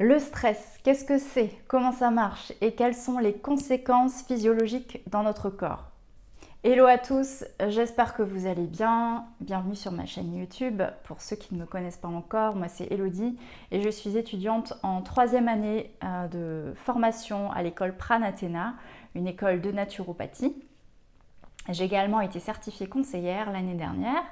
Le stress, qu'est-ce que c'est? Comment ça marche? Et quelles sont les conséquences physiologiques dans notre corps? Hello à tous, j'espère que vous allez bien. Bienvenue sur ma chaîne YouTube. Pour ceux qui ne me connaissent pas encore, moi c'est Elodie et je suis étudiante en troisième année de formation à l'école Pranathéna, une école de naturopathie. J'ai également été certifiée conseillère l'année dernière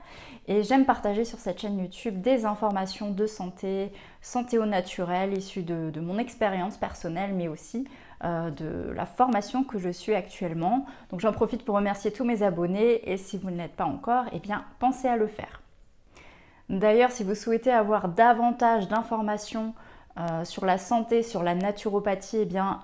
et j'aime partager sur cette chaîne YouTube des informations de santé, santé au naturel, issues de mon expérience personnelle, mais aussi de la formation que je suis actuellement. Donc j'en profite pour remercier tous mes abonnés et si vous ne l'êtes pas encore, eh bien pensez à le faire. D'ailleurs, si vous souhaitez avoir davantage d'informations sur la santé, sur la naturopathie, eh bien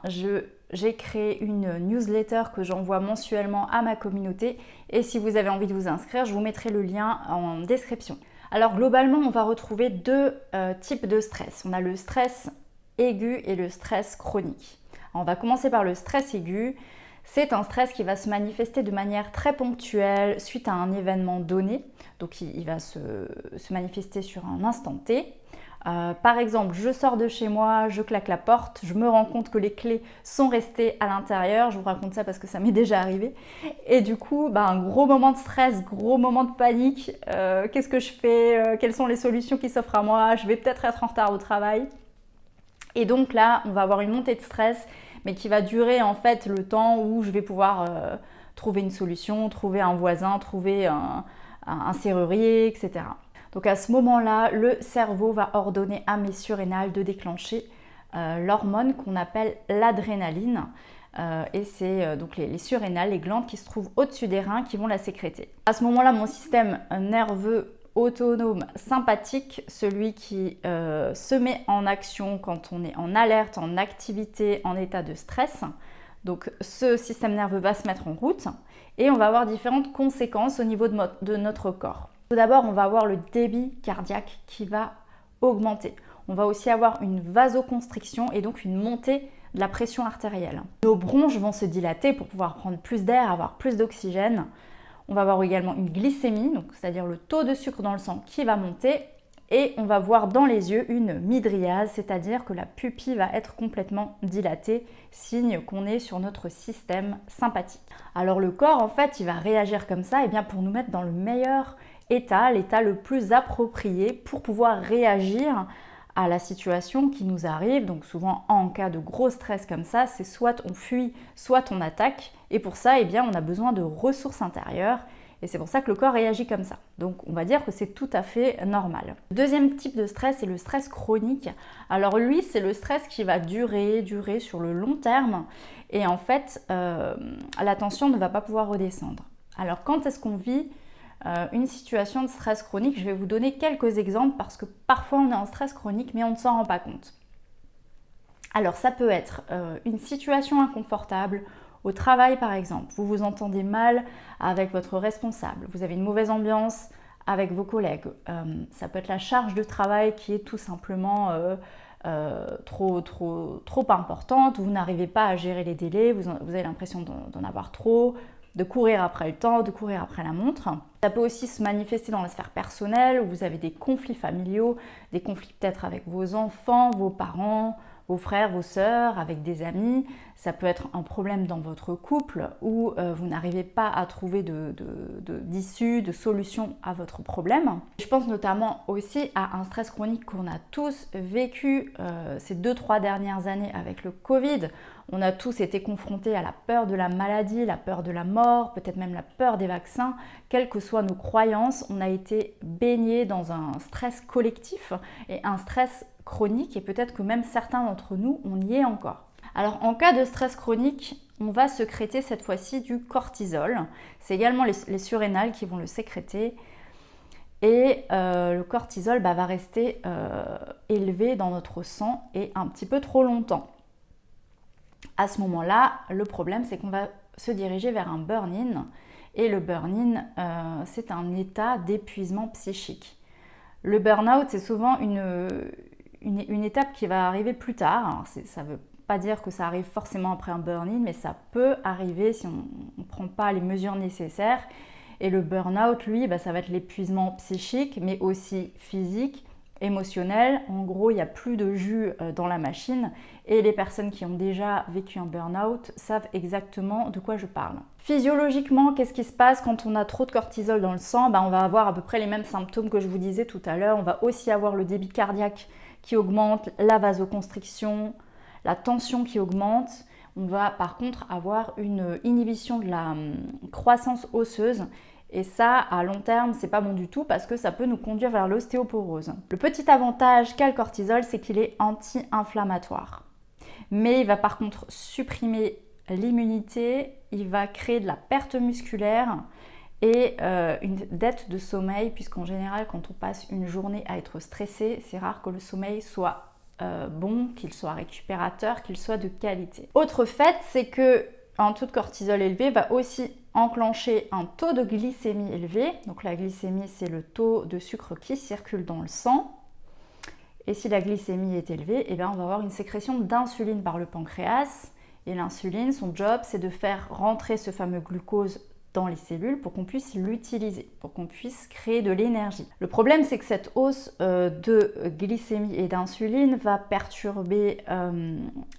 j'ai créé une newsletter que j'envoie mensuellement à ma communauté et si vous avez envie de vous inscrire, je vous mettrai le lien en description. Alors globalement, on va retrouver deux types de stress. On a le stress aigu et le stress chronique. Alors, on va commencer par le stress aigu. C'est un stress qui va se manifester de manière très ponctuelle suite à un événement donné. Donc il va se manifester sur un instant T. Par exemple, je sors de chez moi, je claque la porte, je me rends compte que les clés sont restées à l'intérieur. Je vous raconte ça parce que ça m'est déjà arrivé. Et du coup, un gros moment de stress, gros moment de panique. Qu'est-ce que je fais? Quelles sont les solutions qui s'offrent à moi? Je vais peut-être être en retard au travail. Et donc là, on va avoir une montée de stress, mais qui va durer en fait le temps où je vais pouvoir trouver une solution, trouver un voisin, trouver un serrurier, etc. Donc à ce moment-là, le cerveau va ordonner à mes surrénales de déclencher l'hormone qu'on appelle l'adrénaline. Et c'est donc les surrénales, les glandes qui se trouvent au-dessus des reins qui vont la sécréter. À ce moment-là, mon système nerveux autonome sympathique, celui qui se met en action quand on est en alerte, en activité, en état de stress. Donc ce système nerveux va se mettre en route et on va avoir différentes conséquences au niveau de notre corps. Tout d'abord, on va avoir le débit cardiaque qui va augmenter. On va aussi avoir une vasoconstriction et donc une montée de la pression artérielle. Nos bronches vont se dilater pour pouvoir prendre plus d'air, avoir plus d'oxygène. On va avoir également une glycémie, donc c'est-à-dire le taux de sucre dans le sang qui va monter. Et on va voir dans les yeux une mydriase, c'est-à-dire que la pupille va être complètement dilatée, signe qu'on est sur notre système sympathique. Alors le corps, en fait, il va réagir comme ça pour nous mettre dans le meilleur état, l'état le plus approprié pour pouvoir réagir à la situation qui nous arrive. Donc souvent en cas de gros stress comme ça, c'est soit on fuit, soit on attaque. Et pour ça, on a besoin de ressources intérieures. Et c'est pour ça que le corps réagit comme ça. Donc on va dire que c'est tout à fait normal. Le deuxième type de stress, c'est le stress chronique. Alors lui, c'est le stress qui va durer sur le long terme. Et en fait, la tension ne va pas pouvoir redescendre. Alors quand est-ce qu'on vit une situation de stress chronique? Je vais vous donner quelques exemples parce que parfois on est en stress chronique mais on ne s'en rend pas compte. Alors ça peut être une situation inconfortable au travail par exemple. Vous vous entendez mal avec votre responsable, vous avez une mauvaise ambiance avec vos collègues. Ça peut être la charge de travail qui est tout simplement trop importante, vous n'arrivez pas à gérer les délais, vous avez l'impression d'en avoir trop, de courir après le temps, de courir après la montre. Ça peut aussi se manifester dans la sphère personnelle où vous avez des conflits familiaux, des conflits peut-être avec vos enfants, vos parents, vos frères, vos sœurs, avec des amis. Ça peut être un problème dans votre couple où vous n'arrivez pas à trouver d'issue, de solution à votre problème. Je pense notamment aussi à un stress chronique qu'on a tous vécu ces 2-3 dernières années avec le Covid. On a tous été confrontés à la peur de la maladie, la peur de la mort, peut-être même la peur des vaccins. Quelles que soient nos croyances, on a été baignés dans un stress collectif et un stress chronique et peut-être que même certains d'entre nous, on y est encore. Alors en cas de stress chronique, on va sécréter cette fois-ci du cortisol. C'est également les surrénales qui vont le sécréter. Et le cortisol va rester élevé dans notre sang et un petit peu trop longtemps. À ce moment-là, le problème, c'est qu'on va se diriger vers un burn-in. Et le burn-in, c'est un état d'épuisement psychique. Le burn-out, c'est souvent une étape qui va arriver plus tard. Alors, ça ne veut pas dire que ça arrive forcément après un burn-in, mais ça peut arriver si on ne prend pas les mesures nécessaires. Et le burn-out, lui, ça va être l'épuisement psychique, mais aussi physique émotionnel. En gros, il n'y a plus de jus dans la machine et les personnes qui ont déjà vécu un burn-out savent exactement de quoi je parle. Physiologiquement, qu'est-ce qui se passe quand on a trop de cortisol dans le sang? On va avoir à peu près les mêmes symptômes que je vous disais tout à l'heure. On va aussi avoir le débit cardiaque qui augmente, la vasoconstriction, la tension qui augmente. On va par contre avoir une inhibition de la croissance osseuse. Et ça, à long terme, c'est pas bon du tout parce que ça peut nous conduire vers l'ostéoporose. Le petit avantage qu'a le cortisol, c'est qu'il est anti-inflammatoire. Mais il va par contre supprimer l'immunité, il va créer de la perte musculaire et une dette de sommeil, puisqu'en général, quand on passe une journée à être stressé, c'est rare que le sommeil soit bon, qu'il soit récupérateur, qu'il soit de qualité. Autre fait, c'est que un taux de cortisol élevé va aussi enclencher un taux de glycémie élevé. Donc la glycémie, c'est le taux de sucre qui circule dans le sang. Et si la glycémie est élevée, on va avoir une sécrétion d'insuline par le pancréas. Et l'insuline, son job, c'est de faire rentrer ce fameux glucose dans les cellules pour qu'on puisse l'utiliser, pour qu'on puisse créer de l'énergie. Le problème, c'est que cette hausse de glycémie et d'insuline va perturber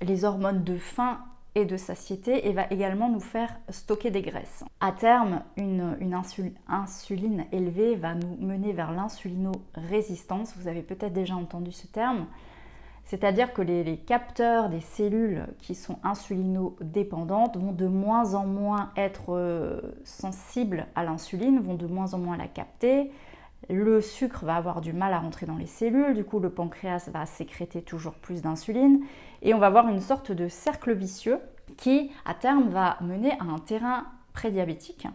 les hormones de faim et de satiété et va également nous faire stocker des graisses. À terme, une insuline élevée va nous mener vers l'insulino-résistance. Vous avez peut-être déjà entendu ce terme. C'est-à-dire que les capteurs des cellules qui sont insulino-dépendantes vont de moins en moins être sensibles à l'insuline, vont de moins en moins la capter. Le sucre va avoir du mal à rentrer dans les cellules, du coup le pancréas va sécréter toujours plus d'insuline et on va avoir une sorte de cercle vicieux qui à terme va mener à un terrain prédiabétique.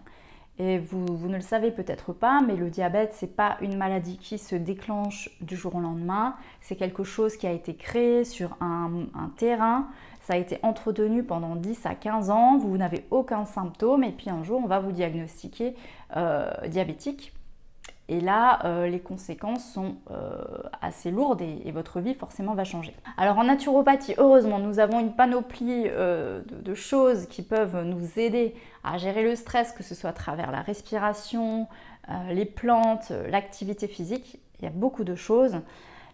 Et vous ne le savez peut-être pas, mais le diabète, c'est pas une maladie qui se déclenche du jour au lendemain. C'est quelque chose qui a été créé sur un terrain. Ça a été entretenu pendant 10 à 15 ans. Vous n'avez aucun symptôme et puis un jour, on va vous diagnostiquer diabétique. Et là, les conséquences sont assez lourdes et votre vie forcément va changer. Alors en naturopathie, heureusement, nous avons une panoplie de choses qui peuvent nous aider à gérer le stress, que ce soit à travers la respiration, les plantes, l'activité physique. Il y a beaucoup de choses,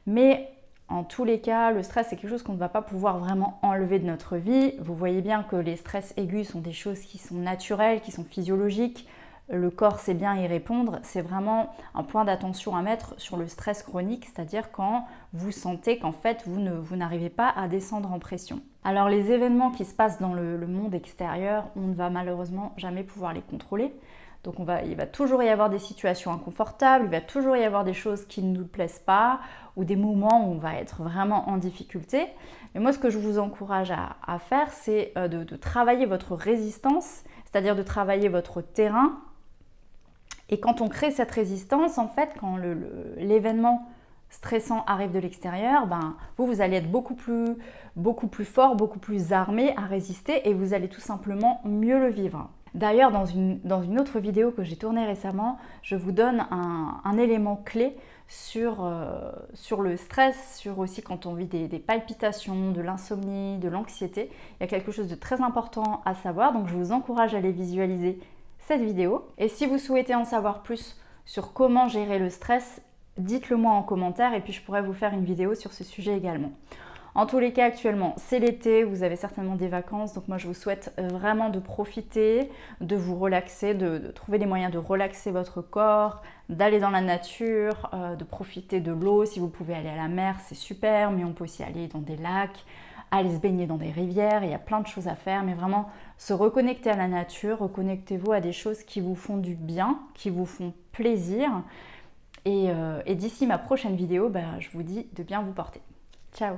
mais en tous les cas, le stress, c'est quelque chose qu'on ne va pas pouvoir vraiment enlever de notre vie. Vous voyez bien que les stress aigus sont des choses qui sont naturelles, qui sont physiologiques. Le corps sait bien y répondre, c'est vraiment un point d'attention à mettre sur le stress chronique, c'est-à-dire quand vous sentez qu'en fait vous n'arrivez pas à descendre en pression. Alors les événements qui se passent dans le monde extérieur, on ne va malheureusement jamais pouvoir les contrôler. Donc il va toujours y avoir des situations inconfortables, il va toujours y avoir des choses qui ne nous plaisent pas ou des moments où on va être vraiment en difficulté. Mais moi ce que je vous encourage à faire, c'est de travailler votre résistance, c'est-à-dire de travailler votre terrain. Et quand on crée cette résistance, en fait, quand l'événement stressant arrive de l'extérieur, vous allez être beaucoup plus fort, beaucoup plus armé à résister et vous allez tout simplement mieux le vivre. D'ailleurs, dans une autre vidéo que j'ai tournée récemment, je vous donne un élément clé sur le stress, sur aussi quand on vit des palpitations, de l'insomnie, de l'anxiété. Il y a quelque chose de très important à savoir, donc je vous encourage à aller visualiser cette vidéo. Et si vous souhaitez en savoir plus sur comment gérer le stress, dites-le moi en commentaire et puis je pourrais vous faire une vidéo sur ce sujet également. En tous les cas, actuellement, c'est l'été, vous avez certainement des vacances, donc moi je vous souhaite vraiment de profiter, de vous relaxer, de trouver des moyens de relaxer votre corps, d'aller dans la nature, de profiter de l'eau. Si vous pouvez aller à la mer, c'est super, mais on peut aussi aller dans des lacs, aller se baigner dans des rivières, il y a plein de choses à faire, mais vraiment se reconnecter à la nature, reconnectez-vous à des choses qui vous font du bien, qui vous font plaisir. Et d'ici ma prochaine vidéo, je vous dis de bien vous porter. Ciao!